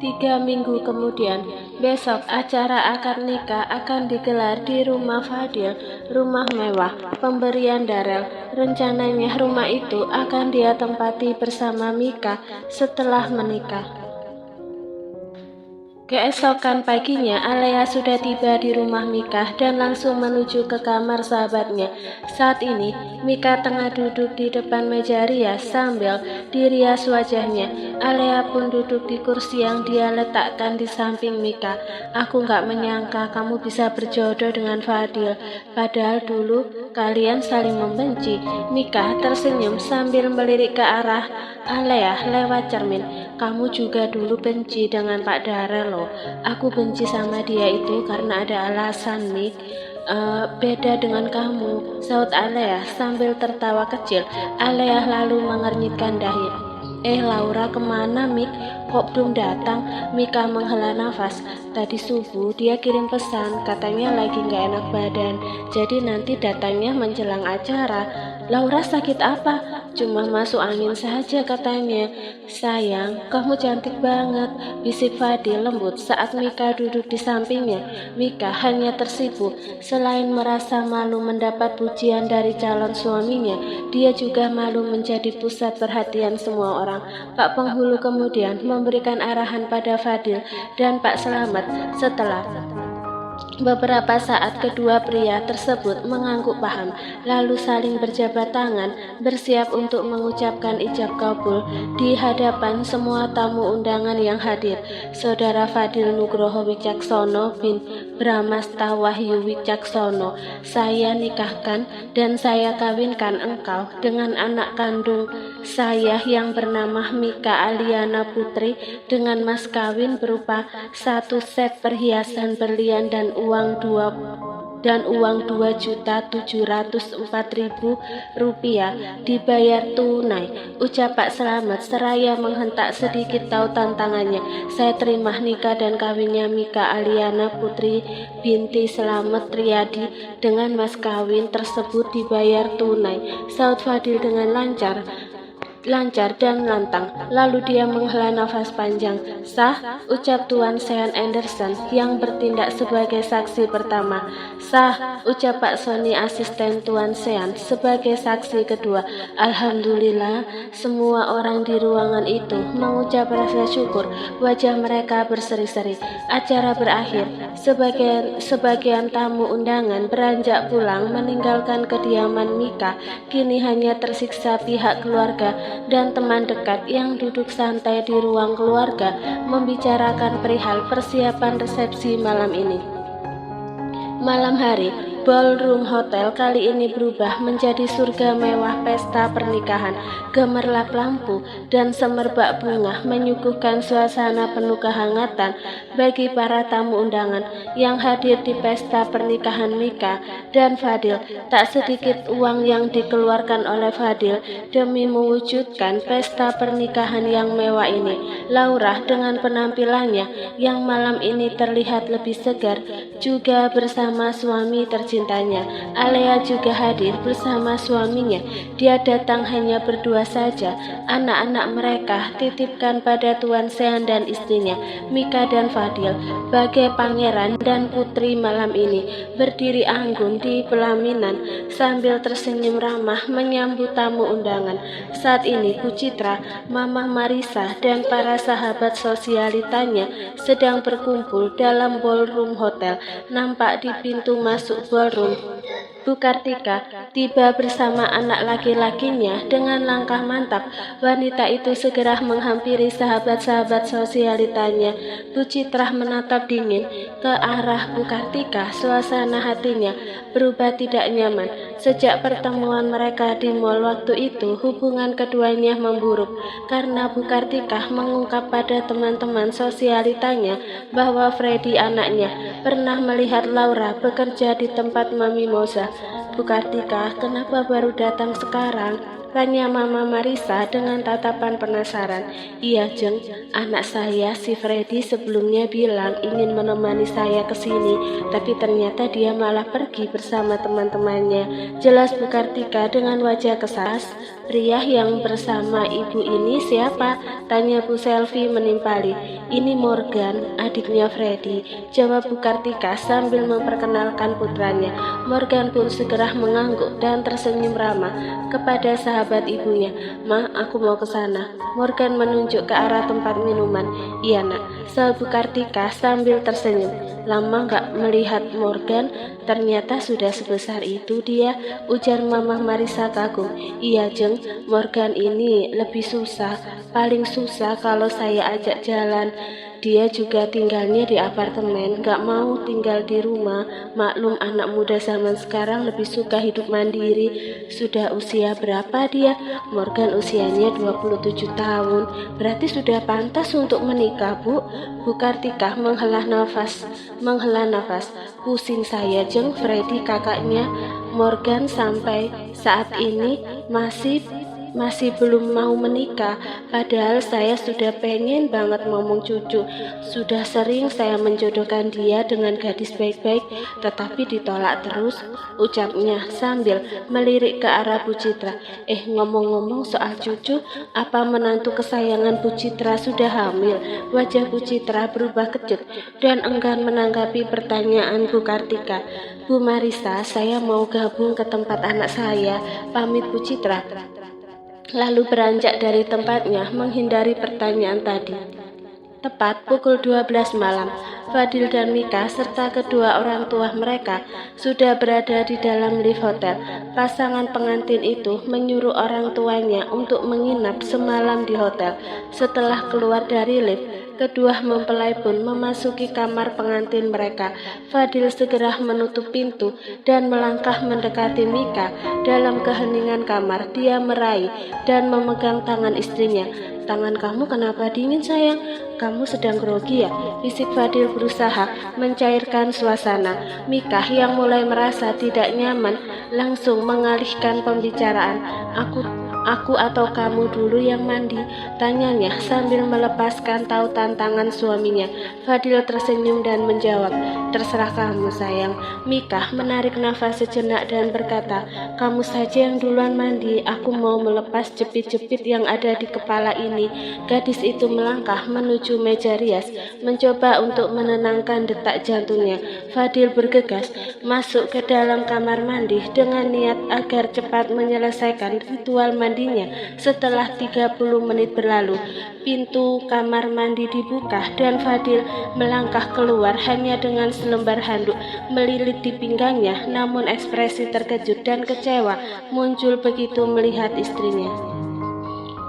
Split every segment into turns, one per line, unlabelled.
3 minggu kemudian, besok acara akad nikah akan digelar di rumah Fadil, rumah mewah, pemberian Darel. Rencananya rumah itu akan dia tempati bersama Mika setelah menikah. Keesokan paginya, Alea sudah tiba di rumah Mika dan langsung menuju ke kamar sahabatnya. Saat ini, Mika tengah duduk di depan meja rias sambil dirias wajahnya. Alea pun duduk di kursi yang dia letakkan di samping Mika. Aku gak menyangka kamu bisa berjodoh dengan Fadil. Padahal dulu kalian saling membenci. Mika tersenyum sambil melirik ke arah Alea lewat cermin. Kamu juga dulu benci dengan Pak Darel loh. Aku benci sama dia itu karena ada alasan, Mik. Beda dengan kamu, saut Alea sambil tertawa kecil. Alea lalu mengernyitkan dahi. Laura kemana, Mik? Kok belum datang? Mika menghela nafas. Tadi subuh dia kirim pesan, katanya lagi gak enak badan, jadi nanti datangnya menjelang acara. Laura sakit apa? Cuma masuk angin saja katanya. Sayang, kamu cantik banget, bisik Fadil lembut saat Mika duduk di sampingnya. Mika hanya tersipu. Selain merasa malu mendapat pujian dari calon suaminya, dia juga malu menjadi pusat perhatian semua orang. Pak Penghulu kemudian memberikan arahan pada Fadil dan Pak Selamat. Setelah beberapa saat, kedua pria tersebut mengangguk paham, lalu saling berjabat tangan, bersiap untuk mengucapkan ijab kabul di hadapan semua tamu undangan yang hadir. Saudara Fadil Nugroho Wicaksono bin Bramasta Wahyu Wicaksono, saya nikahkan dan saya kawinkan engkau dengan anak kandung saya yang bernama Mika Aliana Putri dengan mas kawin berupa 1 set perhiasan berlian dan uang 2.704.000 rupiah dibayar tunai, ucap Pak Selamat seraya menghentak sedikit tautan tangannya. Saya terima nikah dan kawinnya Mika Aliana Putri binti Selamat Riyadi dengan mas kawin tersebut dibayar tunai, saut Fadil dengan lancar dan lantang. Lalu dia menghela nafas panjang. Sah, ucap Tuan Sean Anderson yang bertindak sebagai saksi pertama. Sah, ucap Pak Sony asisten Tuan Sean sebagai saksi kedua. Alhamdulillah, semua orang di ruangan itu mengucap rasa syukur. Wajah mereka berseri-seri. Acara berakhir. Sebagian tamu undangan beranjak pulang meninggalkan kediaman Mika. Kini hanya tersiksa pihak keluarga dan teman dekat yang duduk santai di ruang keluarga membicarakan perihal persiapan resepsi malam ini. Malam hari, Ballroom Hotel kali ini berubah menjadi surga mewah pesta pernikahan. Gemerlap lampu dan semerbak bunga menyuguhkan suasana penuh kehangatan bagi para tamu undangan yang hadir di pesta pernikahan Mika dan Fadil. Tak sedikit uang yang dikeluarkan oleh Fadil demi mewujudkan pesta pernikahan yang mewah ini. Laura dengan penampilannya yang malam ini terlihat lebih segar juga bersama suami tercintanya. Alea juga hadir bersama suaminya. Dia datang hanya berdua saja. Anak-anak mereka titipkan pada Tuan Sean dan istrinya, Mika dan Fadil, bagai pangeran dan putri malam ini, berdiri anggun di pelaminan sambil tersenyum ramah menyambut tamu undangan. Saat ini Bu Citra, Mama Marisa, dan para sahabat sosialitanya sedang berkumpul dalam ballroom hotel. Nampak di pintu masuk ballroom, Bu Kartika tiba bersama anak laki-lakinya dengan langkah mantap. Wanita itu segera menghampiri sahabat-sahabat sosialitanya. Bu Citra menatap dingin ke arah Bu Kartika. Suasana hatinya berubah tidak nyaman. Sejak pertemuan mereka di mall waktu itu, hubungan keduanya memburuk karena Bu Kartika mengungkap pada teman-teman sosialitanya bahwa Freddy anaknya pernah melihat Laura bekerja di tempat Mami Moza. Bu Kartika, kenapa baru datang sekarang? Tanya Mama Marisa dengan tatapan penasaran. Iya Jeng, anak saya si Freddy sebelumnya bilang ingin menemani saya ke sini, tapi ternyata dia malah pergi bersama teman-temannya. Jelas Bu Kartika dengan wajah kesal. Pria yang bersama ibu ini siapa? Tanya Bu Selvi menimpali. Ini Morgan, adiknya Freddy, jawab Bu Kartika sambil memperkenalkan putranya. Morgan pun segera mengangguk dan tersenyum ramah kepada sahabat ibunya. Ma, aku mau ke sana. Morgan menunjuk ke arah tempat minuman. Iya nak, sahut Bu Kartika sambil tersenyum. Lama gak melihat Morgan, ternyata sudah sebesar itu dia, ujar Mama Marisa kagum. Iya Jeng, Morgan ini lebih susah, paling susah kalau saya ajak jalan. Dia juga tinggalnya di apartemen, gak mau tinggal di rumah. Maklum anak muda zaman sekarang lebih suka hidup mandiri. Sudah usia berapa dia? Morgan usianya 27 tahun. Berarti sudah pantas untuk menikah, Bu. Bu Kartika menghela nafas. Pusing saya Jeng, Freddy kakaknya Morgan sampai saat ini masih belum mau menikah, padahal saya sudah pengen banget ngomong cucu. Sudah sering saya menjodohkan dia dengan gadis baik-baik, tetapi ditolak terus, ucapnya sambil melirik ke arah Bu Citra. Ngomong-ngomong soal cucu, apa menantu kesayangan Bu Citra sudah hamil? Wajah Bu Citra berubah kejut dan enggan menanggapi pertanyaan Bu Kartika. Bu Marisa, saya mau gabung ke tempat anak saya, pamit Bu Citra. Lalu beranjak dari tempatnya menghindari pertanyaan tadi. Tepat pukul 12 malam, Fadil dan Mika serta kedua orang tua mereka sudah berada di dalam lift hotel. Pasangan pengantin itu menyuruh orang tuanya untuk menginap semalam di hotel. Setelah keluar dari lift, kedua mempelai pun memasuki kamar pengantin mereka. Fadil segera menutup pintu dan melangkah mendekati Mika. Dalam keheningan kamar, dia meraih dan memegang tangan istrinya. Tangan kamu kenapa dingin sayang? Kamu sedang grogi ya? Bisik Fadil berusaha mencairkan suasana. Mika yang mulai merasa tidak nyaman langsung mengalihkan pembicaraan. Aku atau kamu dulu yang mandi? Tanyanya sambil melepaskan tautan tangan suaminya. Fadil tersenyum dan menjawab, terserah kamu sayang. Mika menarik nafas sejenak dan berkata, kamu saja yang duluan mandi, aku mau melepas jepit-jepit yang ada di kepala ini. Gadis itu melangkah menuju meja rias, mencoba untuk menenangkan detak jantungnya. Fadil bergegas masuk ke dalam kamar mandi dengan niat agar cepat menyelesaikan ritual mandinya. Setelah 30 menit berlalu, pintu kamar mandi dibuka dan Fadil melangkah keluar hanya dengan selembar handuk melilit di pinggangnya, namun ekspresi terkejut dan kecewa muncul begitu melihat istrinya.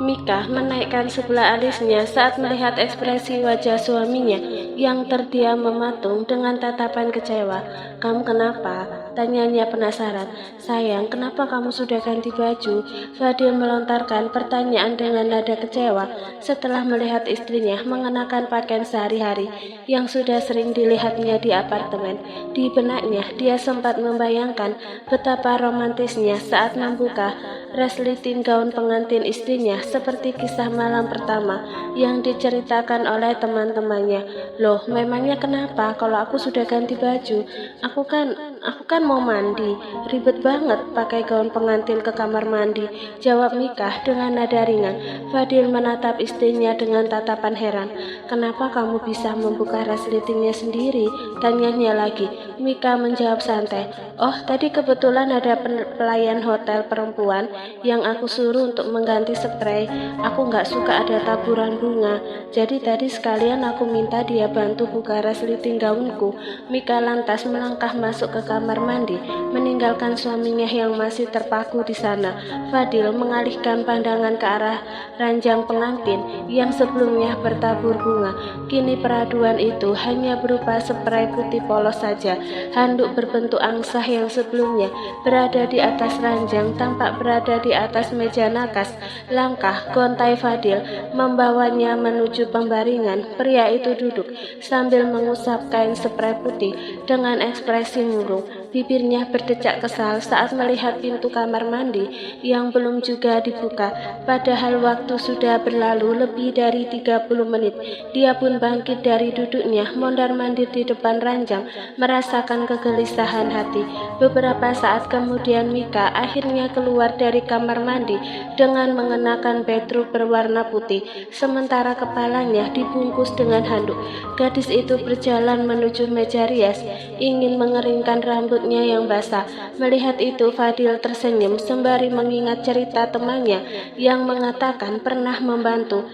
Mika menaikkan sebelah alisnya saat melihat ekspresi wajah suaminya yang terdiam mematung dengan tatapan kecewa. Kamu kenapa? Tanyanya penasaran. Sayang, kenapa kamu sudah ganti baju? Fadil melontarkan pertanyaan dengan nada kecewa setelah melihat istrinya mengenakan pakaian sehari-hari yang sudah sering dilihatnya di apartemen. Di benaknya, dia sempat membayangkan betapa romantisnya saat membuka resleting gaun pengantin istrinya seperti kisah malam pertama yang diceritakan oleh teman-temannya. Loh, memangnya kenapa kalau aku sudah ganti baju? Aku kan mau mandi. Ribet banget pakai gaun pengantin ke kamar mandi, jawab Mika dengan nada ringan. Fadil menatap istrinya dengan tatapan heran. Kenapa kamu bisa membuka resletingnya sendiri? Tanyanya lagi. Mika menjawab santai. Oh, tadi kebetulan ada pelayan hotel perempuan yang aku suruh untuk mengganti spray. Aku nggak suka ada taburan bunga, jadi tadi sekalian aku minta dia bantu buka resleting gaunku. Mika lantas melangkah masuk ke kamar mandi, meninggalkan suaminya yang masih terpaku di sana. Fadil mengalihkan pandangan ke arah ranjang pengantin yang sebelumnya bertabur bunga. Kini peraduan itu hanya berupa spray putih polos saja. Handuk berbentuk angsa yang sebelumnya berada di atas ranjang tampak berada di atas meja nakas. Langkah gontai Fadil membawanya menuju pembaringan. Pria itu duduk sambil mengusap kain spray putih dengan ekspresi murung. Bibirnya berdecak kesal saat melihat pintu kamar mandi yang belum juga dibuka. Padahal waktu sudah berlalu lebih dari 30 menit. Dia pun bangkit dari duduknya, mondar-mandir di depan ranjang, merasakan kegelisahan hati. Beberapa saat kemudian Mika akhirnya keluar dari kamar mandi dengan mengenakan bedroom berwarna putih, sementara kepalanya dibungkus dengan handuk. Gadis itu berjalan menuju meja rias, ingin mengeringkan rambutnya yang basah. Melihat itu, Fadil tersenyum sembari mengingat cerita temannya yang mengatakan pernah membantu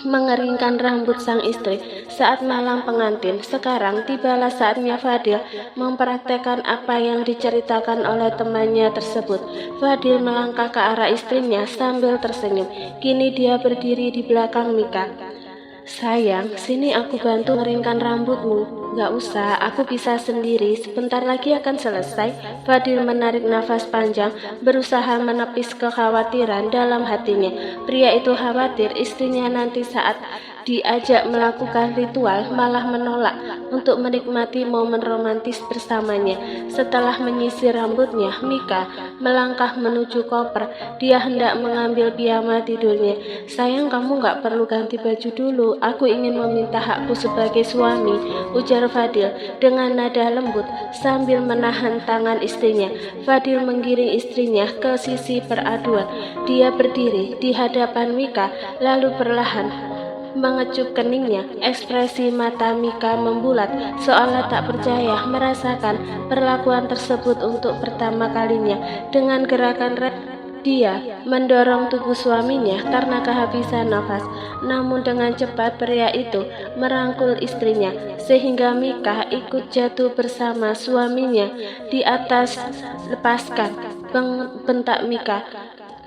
mengeringkan rambut sang istri saat malam pengantin. Sekarang tibalah saatnya Fadil mempraktekkan apa yang diceritakan oleh temannya tersebut. Fadil melangkah ke arah istrinya sambil tersenyum. Kini dia berdiri di belakang Mika. Sayang, sini aku bantu ngeringkan rambutmu. Gak usah, aku bisa sendiri. Sebentar lagi akan selesai. Fadil menarik nafas panjang, berusaha menepis kekhawatiran dalam hatinya. Pria itu khawatir istrinya nanti saat diajak melakukan ritual malah menolak untuk menikmati momen romantis bersamanya. Setelah menyisir rambutnya, Mika melangkah menuju koper. Dia hendak mengambil piyama tidurnya. Sayang, kamu gak perlu ganti baju dulu. Aku ingin meminta hakku sebagai suami, ujar Fadil dengan nada lembut sambil menahan tangan istrinya. Fadil menggiring istrinya ke sisi peraduan. Dia berdiri di hadapan Mika lalu perlahan mengecup keningnya. Ekspresi mata Mika membulat seolah tak percaya merasakan perlakuan tersebut untuk pertama kalinya. Dengan gerakan dia mendorong tubuh suaminya karena kehabisan nafas. Namun dengan cepat pria itu merangkul istrinya sehingga Mika ikut jatuh bersama suaminya di atas. Lepaskan, bentak Mika.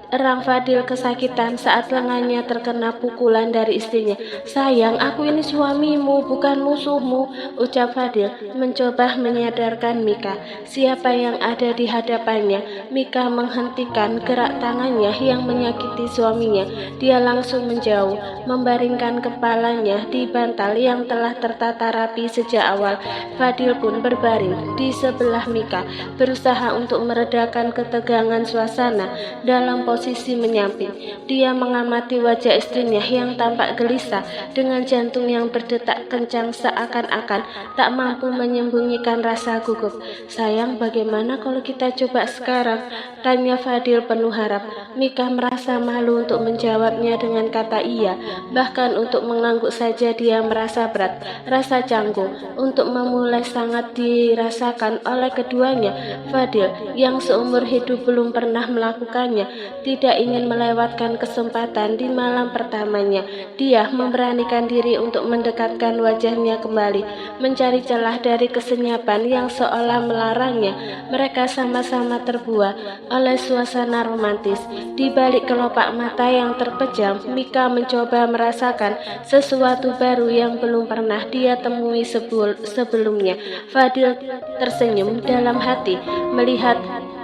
Erang Fadil kesakitan saat lengannya terkena pukulan dari istrinya. Sayang, aku ini suamimu, bukan musuhmu, ucap Fadil mencoba menyadarkan Mika siapa yang ada di hadapannya. Mika menghentikan gerak tangannya yang menyakiti suaminya. Dia langsung menjauh, membaringkan kepalanya di bantal yang telah tertata rapi sejak awal. Fadil pun berbaring di sebelah Mika, berusaha untuk meredakan ketegangan suasana dalam posisi menyamping. Dia mengamati wajah istrinya yang tampak gelisah dengan jantung yang berdetak kencang seakan-akan tak mampu menyembunyikan rasa gugup. Sayang, bagaimana kalau kita coba sekarang? Tanya Fadil penuh harap. Mika merasa malu untuk menjawabnya dengan kata iya. Bahkan untuk mengangguk saja dia merasa berat. Rasa canggung untuk memulai sangat dirasakan oleh keduanya. Fadil yang seumur hidup belum pernah melakukannya tidak ingin melewatkan kesempatan di malam pertamanya. Dia memberanikan diri untuk mendekatkan wajahnya kembali, mencari celah dari kesenyapan yang seolah melarangnya. Mereka sama-sama terbuai oleh suasana romantis. Di balik kelopak mata yang terpejam, Mika mencoba merasakan sesuatu baru yang belum pernah dia temui sebelumnya. Fadil tersenyum dalam hati melihat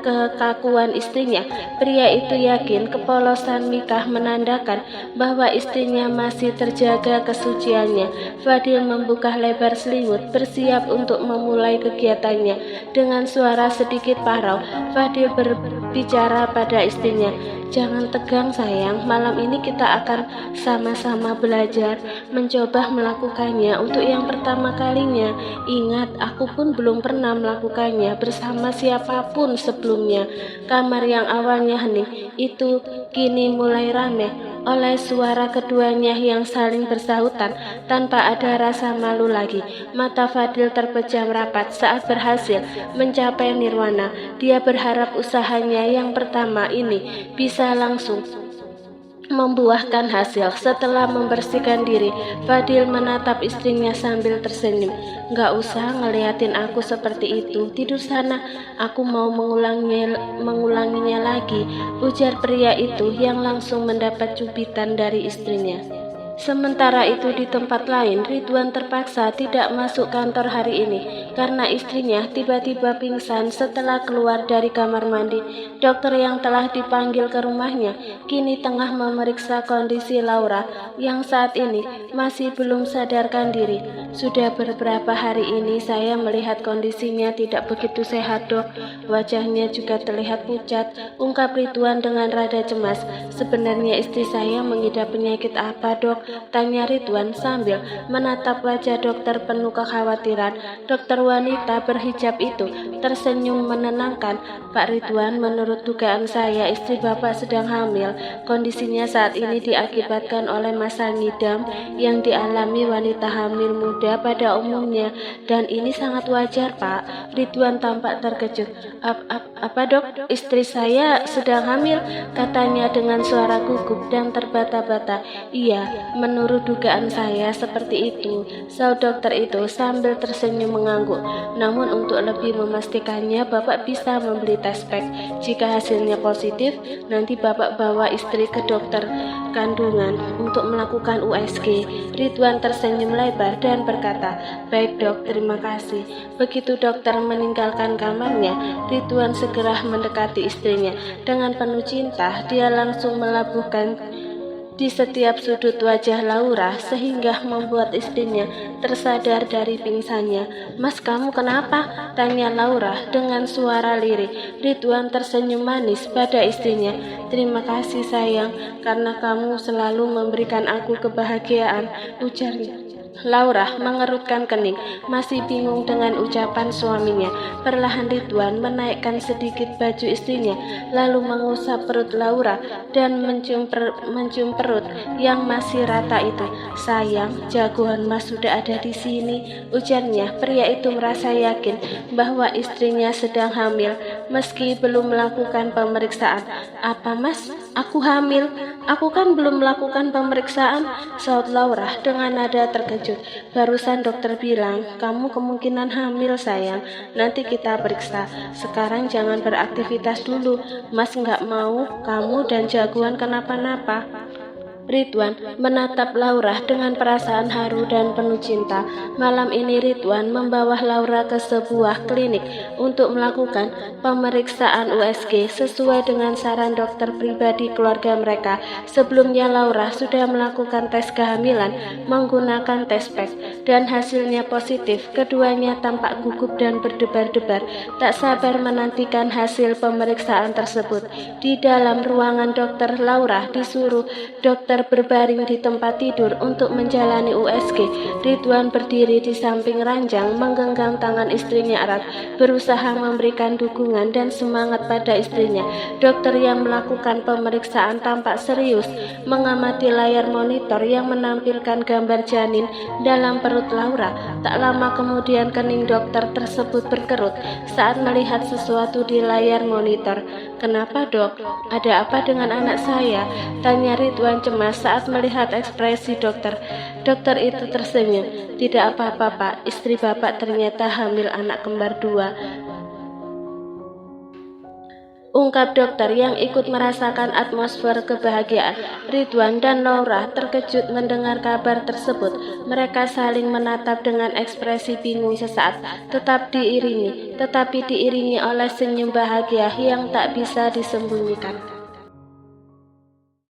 kekakuan istrinya. Pria itu yakin kepolosan Mika menandakan bahwa istrinya masih terjaga kesuciannya. Fadil membuka lebar selimut bersiap untuk memulai kegiatannya. Dengan suara sedikit parau, Fadil berbicara pada istrinya. Jangan tegang sayang, malam ini kita akan sama-sama belajar, mencoba melakukannya untuk yang pertama kalinya. Ingat, aku pun belum pernah melakukannya bersama siapapun sebelumnya. Kamar yang awalnya hening itu kini mulai ramai oleh suara keduanya yang saling bersahutan tanpa ada rasa malu lagi. Mata Fadil terpejam rapat saat berhasil mencapai nirwana. Dia berharap usahanya yang pertama ini bisa langsung membuahkan hasil. Setelah membersihkan diri, Fadil menatap istrinya sambil tersenyum. Gak usah ngeliatin aku seperti itu, tidur sana, aku mau mengulanginya lagi, ujar pria itu yang langsung mendapat cubitan dari istrinya. Sementara itu di tempat lain, Ridwan terpaksa tidak masuk kantor hari ini karena istrinya tiba-tiba pingsan setelah keluar dari kamar mandi. Dokter yang telah dipanggil ke rumahnya kini tengah memeriksa kondisi Laura yang saat ini masih belum sadarkan diri. Sudah beberapa hari ini saya melihat kondisinya tidak begitu sehat, Dok. Wajahnya juga terlihat pucat, ungkap Ridwan dengan rada cemas. Sebenarnya istri saya mengidap penyakit apa, Dok? Tanya Ridwan sambil menatap wajah dokter penuh kekhawatiran. Dokter wanita berhijab itu tersenyum menenangkan. Pak Ridwan, menurut dugaan saya istri Bapak sedang hamil. Kondisinya saat ini diakibatkan oleh masa ngidam yang dialami wanita hamil muda pada umumnya, dan ini sangat wajar, Pak. Ridwan tampak terkejut. Apa, Dok? Istri saya sedang hamil, katanya dengan suara gugup dan terbata-bata. Iya, menurut dugaan saya seperti itu, saud dokter itu sambil tersenyum mengangguk. Namun untuk lebih memastikannya, Bapak bisa membeli tes pack. Jika hasilnya positif, nanti Bapak bawa istri ke dokter kandungan untuk melakukan USG. Ridwan tersenyum lebar dan berkata, "Baik, Dok, terima kasih." Begitu dokter meninggalkan kamarnya, Ridwan segera mendekati istrinya. Dengan penuh cinta, dia langsung melabuhkan di setiap sudut wajah Laura sehingga membuat istrinya tersadar dari pingsannya. "Mas, kamu kenapa?" tanya Laura dengan suara lirih. Ridwan tersenyum manis pada istrinya. "Terima kasih sayang, karena kamu selalu memberikan aku kebahagiaan," ujarnya. Laura mengerutkan kening, masih bingung dengan ucapan suaminya. Perlahan Ridwan menaikkan sedikit baju istrinya, lalu mengusap perut Laura dan mencium perut yang masih rata itu. "Sayang, jagoan Mas sudah ada di sini," ujarnya. Pria itu merasa yakin bahwa istrinya sedang hamil meski belum melakukan pemeriksaan. "Apa, Mas? Aku hamil? Aku kan belum melakukan pemeriksaan," saud Laura dengan nada terkejut. "Barusan dokter bilang, kamu kemungkinan hamil sayang. Nanti kita periksa. Sekarang jangan beraktivitas dulu. Mas nggak mau kamu dan jagoan kenapa-napa." Ridwan menatap Laura dengan perasaan haru dan penuh cinta. Malam ini Ridwan membawa Laura ke sebuah klinik untuk melakukan pemeriksaan USG sesuai dengan saran dokter pribadi keluarga mereka. Sebelumnya Laura sudah melakukan tes kehamilan menggunakan tes pack dan hasilnya positif. Keduanya tampak gugup dan berdebar-debar, tak sabar menantikan hasil pemeriksaan tersebut. Di dalam ruangan dokter, Laura disuruh dokter berbaring di tempat tidur untuk menjalani USG. Ridwan berdiri di samping ranjang, menggenggam tangan istrinya erat, berusaha memberikan dukungan dan semangat pada istrinya. Dokter yang melakukan pemeriksaan tampak serius mengamati layar monitor yang menampilkan gambar janin dalam perut Laura. Tak lama kemudian kening dokter tersebut berkerut saat melihat sesuatu di layar monitor. "Kenapa, Dok? Ada apa dengan anak saya?" tanya Ridwan cemas saat melihat ekspresi dokter. Dokter itu tersenyum. "Tidak apa-apa, Pak. Istri Bapak ternyata hamil anak kembar 2," ungkap dokter yang ikut merasakan atmosfer kebahagiaan. Ridwan dan Laura terkejut mendengar kabar tersebut. Mereka saling menatap dengan ekspresi bingung sesaat, tetapi diiringi oleh senyum bahagia yang tak bisa disembunyikan.